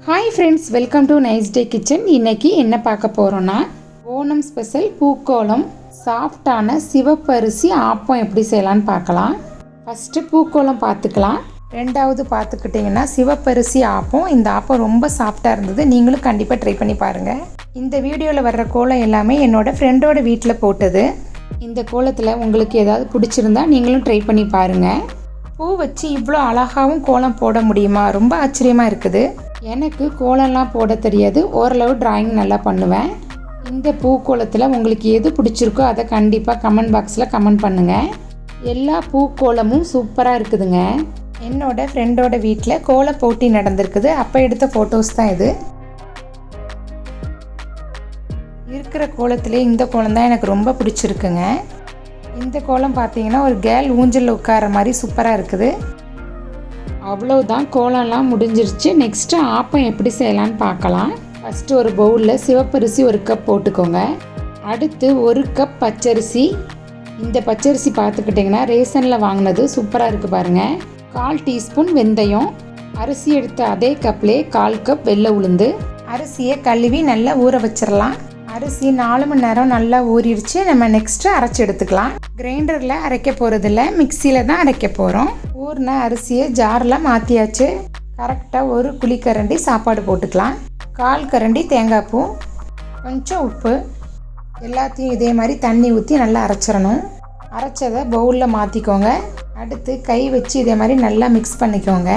Hi friends, welcome to Nice Take Kitchen. இன்றைக்கி என்ன பார்க்க போகிறோன்னா, ஓணம் ஸ்பெஷல் பூக்கோளம் சாஃப்டான சிவப்பரிசி ஆப்பம் எப்படி செய்யலான்னு பார்க்கலாம். ஃபஸ்ட்டு பூக்கோளம் பார்த்துக்கலாம். ரெண்டாவது பார்த்துக்கிட்டிங்கன்னா சிவப்பரிசி ஆப்பம். இந்த ஆப்பம் ரொம்ப சாஃப்டாக இருந்தது. நீங்களும் கண்டிப்பாக ட்ரை பண்ணி பாருங்கள். இந்த வீடியோவில் வர்ற கோலம் எல்லாமே என்னோடய ஃப்ரெண்டோட வீட்டில் போட்டது. இந்த கோலத்தில் உங்களுக்கு ஏதாவது பிடிச்சிருந்தா நீங்களும் ட்ரை பண்ணி பாருங்கள். பூ வச்சு இவ்வளோ அழகாகவும் கோலம் போட முடியுமா? ரொம்ப ஆச்சரியமாக இருக்குது. எனக்கு கோலம்லாம் போட தெரியாது, ஓரளவு டிராயிங் நல்லா பண்ணுவேன். இந்த பூக்கோலத்தில் உங்களுக்கு எது பிடிச்சிருக்கோ அதை கண்டிப்பாக கமெண்ட் பாக்ஸில் கமெண்ட் பண்ணுங்கள். எல்லா பூக்கோலமும் சூப்பராக இருக்குதுங்க. என்னோடய ஃப்ரெண்டோட வீட்டில் கோல போட்டி நடந்திருக்குது. அப்போ எடுத்த ஃபோட்டோஸ் தான் இது. இருக்கிற கோலத்திலே இந்த கோலம் தான் எனக்கு ரொம்ப பிடிச்சிருக்குங்க. இந்த கோலம் பார்த்தீங்கன்னா ஒரு கேர்ள் ஊஞ்சலில் உட்கார மாதிரி சூப்பராக இருக்குது. அவ்வளோதான், கோலம்லாம் முடிஞ்சிருச்சு. நெக்ஸ்ட்டு ஆப்பம் எப்படி செய்யலான்னு பார்க்கலாம். ஃபஸ்ட்டு ஒரு பவுலில் சிவப்பரிசி 1 கப் போட்டுக்கோங்க. அடுத்து 1 கப் பச்சரிசி. இந்த பச்சரிசி பார்த்துக்கிட்டிங்கன்னா ரேஷனில் வாங்கினது, சூப்பராக இருக்குது பாருங்கள். 1/4 டீஸ்பூன் வெந்தயம். அரிசி எடுத்த அதே கப்லேயே 1/4 கப் வெள்ளை உளுந்து. அரிசியை கழுவி நல்லா ஊற வச்சிடலாம். அரிசி 4 மணி நேரம் நல்லா ஊறிடுச்சு. நம்ம நெக்ஸ்ட்டு அரைச்சி எடுத்துக்கலாம். கிரைண்டரில் அரைக்க போகிறதில்ல, மிக்சியில் தான் அரைக்க போகிறோம். ஊறின அரிசியை ஜாரில் மாற்றியாச்சு. கரெக்டாக 1 குழிக்கரண்டி சாப்பாடு போட்டுக்கலாம். 1/4 கரண்டி தேங்காய் பூ, கொஞ்சம் உப்பு, எல்லாத்தையும் இதே மாதிரி தண்ணி ஊற்றி நல்லா அரைச்சிடணும். அரைச்சதை பவுலில் மாற்றிக்கோங்க. அடுத்து கை வச்சு இதே மாதிரி நல்லா மிக்ஸ் பண்ணிக்கோங்க.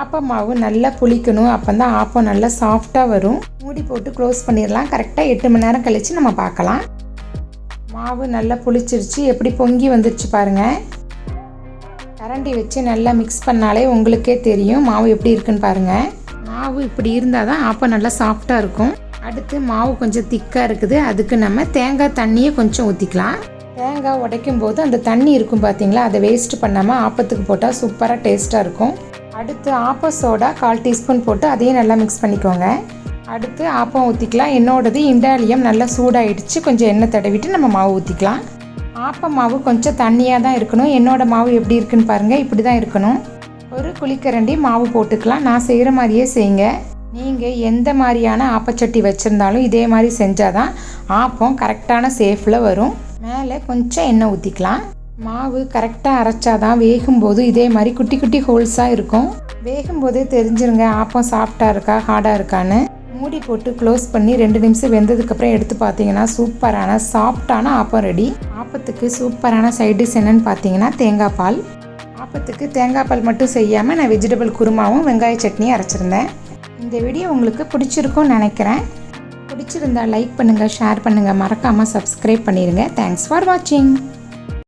ஆப்ப மாவு நல்லா புளிக்கணும், அப்போ தான் ஆப்பம் நல்லா சாஃப்டாக வரும். மூடி போட்டு க்ளோஸ் பண்ணிடலாம். கரெக்டாக 8 மணி நேரம் கழித்து நம்ம பார்க்கலாம். மாவு நல்லா புளிச்சிருச்சு, எப்படி பொங்கி வந்துருச்சு பாருங்கள். கரண்டி வச்சு நல்லா மிக்ஸ் பண்ணாலே உங்களுக்கே தெரியும் மாவு எப்படி இருக்குன்னு பாருங்கள். மாவு இப்படி இருந்தால் தான் ஆப்பம் நல்லா சாஃப்டாக இருக்கும். அடுத்து மாவு கொஞ்சம் திக்காக இருக்குது. அதுக்கு நம்ம தேங்காய் தண்ணியை கொஞ்சம் ஊற்றிக்கலாம். தேங்காய் உடைக்கும் போது அந்த தண்ணி இருக்கும் பார்த்தீங்களா, அதை வேஸ்ட் பண்ணாமல் ஆப்பத்துக்கு போட்டால் சூப்பராக டேஸ்ட்டாக இருக்கும். அடுத்து ஆப்ப சோடா 1/4 டீஸ்பூன் போட்டு அதையும் நல்லா மிக்ஸ் பண்ணிக்கோங்க. அடுத்து ஆப்பம் ஊற்றிக்கலாம். என்னோடது இண்டாலியம் நல்லா சூடாகிடுச்சு. கொஞ்சம் எண்ணெய் தடவிட்டு நம்ம மாவு ஊற்றிக்கலாம். ஆப்ப மாவு கொஞ்சம் தண்ணியாக தான் இருக்கணும். என்னோடய மாவு எப்படி இருக்குன்னு பாருங்கள், இப்படி தான் இருக்கணும். 1 குழிக்கரண்டி மாவு போட்டுக்கலாம். நான் செய்கிற மாதிரியே செய்யுங்க. நீங்கள் எந்த மாதிரியான ஆப்பச்சட்டி வச்சுருந்தாலும் இதே மாதிரி செஞ்சால் தான் ஆப்பம் கரெக்டான சேஃபில் வரும். மேலே கொஞ்சம் எண்ணெய் ஊற்றிக்கலாம். மாவு கரெக்டாக அரைச்சாதான் வேகும்போது இதே மாதிரி குட்டி குட்டி ஹோல்ஸாக இருக்கும். வேகும்போதே தெரிஞ்சிருங்க ஆப்பம் சாஃப்டாக இருக்கா ஹார்டாக இருக்கான்னு. மூடி போட்டு க்ளோஸ் பண்ணி 2 நிமிஷம் வெந்ததுக்கப்புறம் எடுத்து பார்த்தீங்கன்னா சூப்பரான சாஃப்டான ஆப்பம் ரெடி. ஆப்பத்துக்கு சூப்பரான சைட் டிஷ் என்னன்னு பார்த்தீங்கன்னா தேங்காய் பால். ஆப்பத்துக்கு தேங்காய் பால் மட்டும் செய்யாமல் நான் வெஜிடபிள் குருமாவும் வெங்காய சட்னியும் அரைச்சிருந்தேன். இந்த வீடியோ உங்களுக்கு பிடிச்சிருக்கும்னு நினைக்கிறேன். பிடிச்சிருந்தா லைக் பண்ணுங்கள், ஷேர் பண்ணுங்கள், மறக்காமல் சப்ஸ்கிரைப் பண்ணிடுங்க. தேங்க்ஸ் ஃபார் வாட்சிங்.